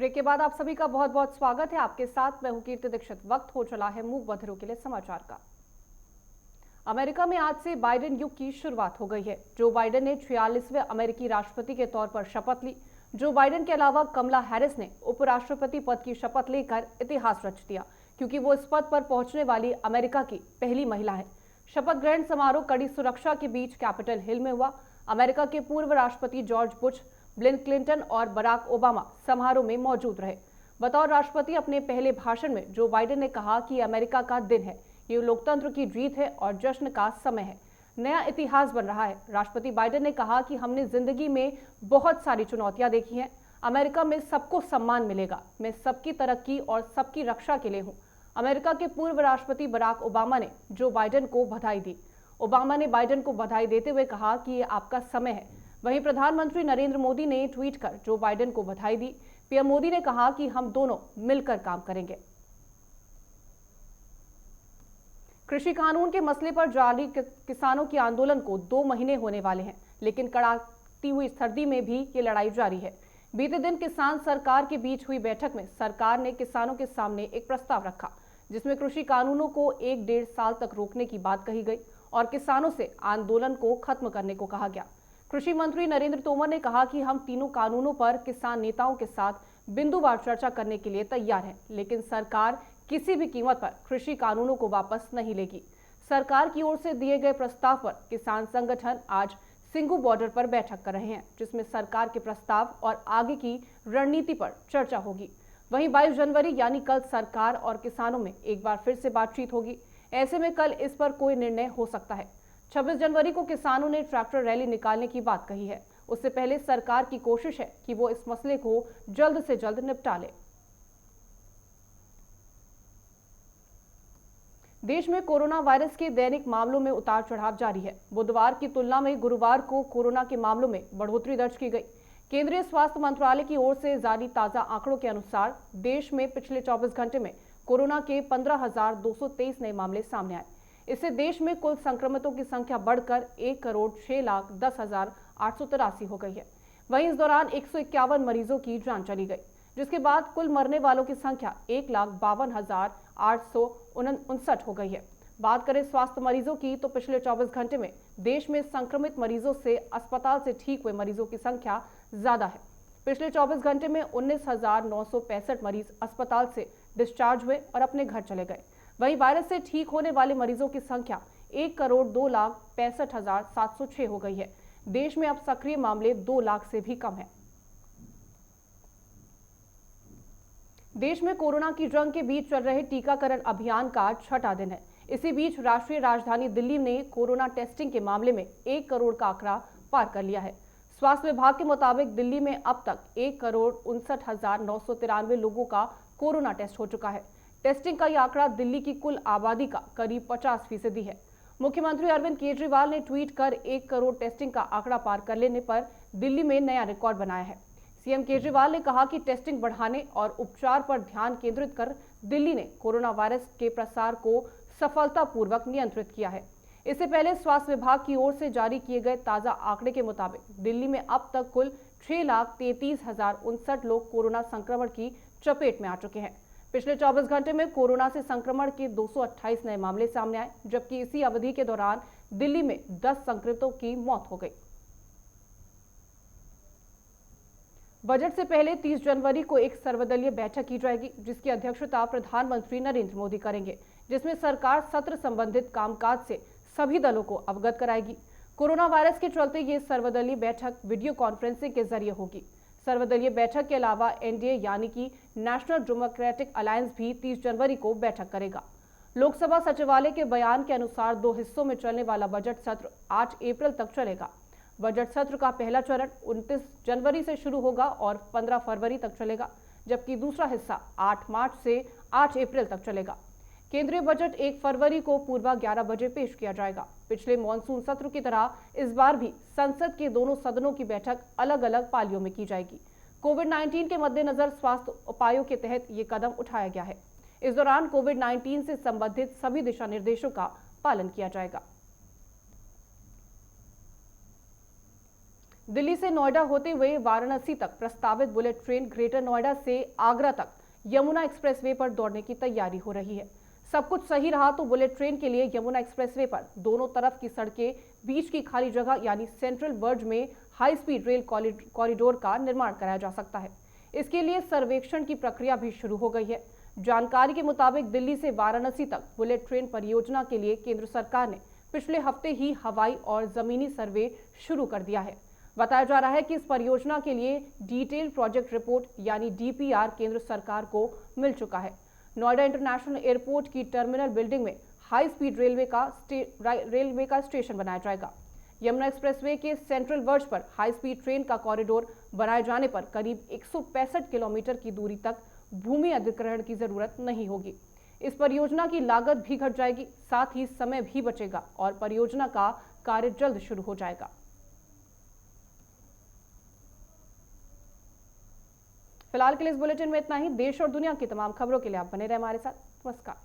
Break के बाद आप सभी का बहुत बहुत स्वागत है। आपके साथ मैं हूं कीर्ति दीक्षित। वक्त हो चला है मूक बधिरों के लिए समाचार का। अमेरिका में आज से बाइडेन युग की शुरुआत हो गई है। जो बाइडेन ने 46वें अमेरिकी राष्ट्रपति के तौर पर शपथ ली। जो बाइडेन के अलावा कमला हैरिस ने उपराष्ट्रपति पद की शपथ लेकर इतिहास रच दिया, क्योंकि वो इस पद पर पहुंचने वाली अमेरिका की पहली महिला है। शपथ ग्रहण समारोह कड़ी सुरक्षा के बीच कैपिटल हिल में हुआ। अमेरिका के पूर्व राष्ट्रपति जॉर्ज बुश, बिल क्लिंटन और बराक ओबामा समारोह में मौजूद रहे। बतौर राष्ट्रपति अपने पहले भाषण में जो बाइडेन ने कहा कि अमेरिका का दिन है, ये लोकतंत्र की जीत है और जश्न का समय है। नया इतिहास बन रहा है। राष्ट्रपति बाइडेन ने कहा कि हमने जिंदगी में बहुत सारी चुनौतियां देखी हैं। अमेरिका में सबको सम्मान मिलेगा। मैं सबकी तरक्की और सबकी रक्षा के लिए हूं। अमेरिका के पूर्व राष्ट्रपति बराक ओबामा ने जो बाइडेन को बधाई दी। ओबामा ने बाइडेन को बधाई देते हुए कहा कि ये आपका समय है। वहीं प्रधानमंत्री नरेंद्र मोदी ने ट्वीट कर जो बाइडेन को बधाई दी। पीएम मोदी ने कहा कि हम दोनों मिलकर काम करेंगे। कृषि कानून के मसले पर जारी किसानों के आंदोलन को 2 महीने होने वाले हैं, लेकिन कड़ाती हुई सर्दी में भी ये लड़ाई जारी है। बीते दिन किसान सरकार के बीच हुई बैठक में सरकार ने किसानों के सामने एक प्रस्ताव रखा, जिसमें कृषि कानूनों को 1-1.5 साल तक रोकने की बात कही गई और किसानों से आंदोलन को खत्म करने को कहा गया। कृषि मंत्री नरेंद्र तोमर ने कहा कि हम तीनों कानूनों पर किसान नेताओं के साथ बिंदुवार चर्चा करने के लिए तैयार है, लेकिन सरकार किसी भी कीमत पर कृषि कानूनों को वापस नहीं लेगी। सरकार की ओर से दिए गए प्रस्ताव पर किसान संगठन आज सिंघू बॉर्डर पर बैठक कर रहे हैं, जिसमें सरकार के प्रस्ताव और आगे की रणनीति पर चर्चा होगी। वहीं 22 जनवरी यानी कल सरकार और किसानों में एक बार फिर से बातचीत होगी। ऐसे में कल इस पर कोई निर्णय हो सकता है। 26 जनवरी को किसानों ने ट्रैक्टर रैली निकालने की बात कही है। उससे पहले सरकार की कोशिश है कि वो इस मसले को जल्द से जल्द निपटा ले। देश में कोरोना वायरस के दैनिक मामलों में उतार चढ़ाव जारी है। बुधवार की तुलना में गुरुवार को कोरोना के मामलों में बढ़ोतरी दर्ज की गई। केंद्रीय स्वास्थ्य मंत्रालय की ओर से जारी ताजा आंकड़ों के अनुसार देश में पिछले 24 घंटे में कोरोना के 15,223 नए मामले सामने आए। इससे देश में कुल संक्रमितों की संख्या बढ़कर 1,06,10,883 हो गई है। वहीं इस दौरान 151 मरीजों की जान चली गई, जिसके बाद कुल मरने वालों की संख्या 1,52,859 हो गई है। बात करें स्वास्थ्य मरीजों की, तो पिछले 24 घंटे में देश में संक्रमित मरीजों से अस्पताल से ठीक हुए मरीजों की संख्या ज्यादा है। पिछले 24 घंटे में 19,965 मरीज अस्पताल से डिस्चार्ज हुए और अपने घर चले गए। वहीं वायरस से ठीक होने वाले मरीजों की संख्या 1,02,65,706 हो गई है। देश में अब सक्रिय मामले 2 लाख से भी कम है। देश में कोरोना की जंग के बीच चल रहे टीकाकरण अभियान का 6वां दिन है। इसी बीच राष्ट्रीय राजधानी दिल्ली ने कोरोना टेस्टिंग के मामले में 1 करोड़ का आंकड़ा पार कर लिया है। स्वास्थ्य विभाग के मुताबिक दिल्ली में अब तक 1,59,993 लोगों का कोरोना टेस्ट हो चुका है। टेस्टिंग का यह आंकड़ा दिल्ली की कुल आबादी का करीब 50% है। मुख्यमंत्री अरविंद केजरीवाल ने ट्वीट कर 1 करोड़ टेस्टिंग का आंकड़ा पार कर लेने पर दिल्ली में नया रिकॉर्ड बनाया है। सीएम केजरीवाल ने कहा कि टेस्टिंग बढ़ाने और उपचार पर ध्यान केंद्रित कर दिल्ली ने कोरोना वायरस के प्रसार को सफलतापूर्वक नियंत्रित किया है। इससे पहले स्वास्थ्य विभाग की ओर से जारी किए गए ताजा आंकड़े के मुताबिक दिल्ली में अब तक कुल 6,33,059 लोग कोरोना संक्रमण की चपेट में आ चुके हैं। पिछले 24 घंटे में कोरोना से संक्रमण के 228 नए मामले सामने आए, जबकि इसी अवधि के दौरान दिल्ली में 10 संक्रमितों की मौत हो गई। बजट से पहले 30 जनवरी को एक सर्वदलीय बैठक की जाएगी, जिसकी अध्यक्षता प्रधानमंत्री नरेंद्र मोदी करेंगे, जिसमें सरकार सत्र संबंधित कामकाज से सभी दलों को अवगत कराएगी। कोरोना वायरस के चलते ये सर्वदलीय बैठक वीडियो कॉन्फ्रेंसिंग के जरिए होगी। सर्वदलीय बैठक के अलावा एनडीए यानी कि नेशनल डेमोक्रेटिक अलायंस भी 30 जनवरी को बैठक करेगा। लोकसभा सचिवालय के बयान के अनुसार 2 हिस्सों में चलने वाला बजट सत्र 8 अप्रैल तक चलेगा। बजट सत्र का पहला चरण 29 जनवरी से शुरू होगा और 15 फरवरी तक चलेगा, जबकि दूसरा हिस्सा 8 मार्च से 8 अप्रैल तक चलेगा। केंद्रीय बजट 1 फरवरी को पूर्वा 11 बजे पेश किया जाएगा। पिछले मॉनसून सत्र की तरह इस बार भी संसद के दोनों सदनों की बैठक अलग अलग पालियों में की जाएगी। कोविड-19 के मद्देनजर स्वास्थ्य उपायों के तहत ये कदम उठाया गया है। इस दौरान कोविड-19 से संबंधित सभी दिशा निर्देशों का पालन किया जाएगा। दिल्ली से नोएडा होते हुए वाराणसी तक प्रस्तावित बुलेट ट्रेन ग्रेटर नोएडा से आगरा तक यमुना एक्सप्रेसवे पर दौड़ने की तैयारी हो रही है। सब कुछ सही रहा तो बुलेट ट्रेन के लिए यमुना एक्सप्रेसवे पर दोनों तरफ की सड़कें, बीच की खाली जगह यानी सेंट्रल वर्ज में हाई स्पीड रेल कॉरिडोर का निर्माण कराया जा सकता है। इसके लिए सर्वेक्षण की प्रक्रिया भी शुरू हो गई है। जानकारी के मुताबिक दिल्ली से वाराणसी तक बुलेट ट्रेन परियोजना के लिए केंद्र सरकार ने पिछले हफ्ते ही हवाई और जमीनी सर्वे शुरू कर दिया है। बताया जा रहा है कि इस परियोजना के लिए डिटेल प्रोजेक्ट रिपोर्ट यानी डीपीआर केंद्र सरकार को मिल चुका है। नोएडा इंटरनेशनल एयरपोर्ट की टर्मिनल बिल्डिंग में हाई स्पीड रेलवे का स्टेशन बनाया जाएगा। यमुना एक्सप्रेसवे के सेंट्रल वर्ज पर हाई स्पीड ट्रेन का कॉरिडोर बनाए जाने पर करीब 165 किलोमीटर की दूरी तक भूमि अधिग्रहण की जरूरत नहीं होगी। इस परियोजना की लागत भी घट जाएगी, साथ ही समय भी बचेगा और परियोजना का कार्य जल्द शुरू हो जाएगा। फिलहाल के लिए इस बुलेटिन में इतना ही। देश और दुनिया की तमाम खबरों के लिए आप बने रहे हमारे साथ। नमस्कार।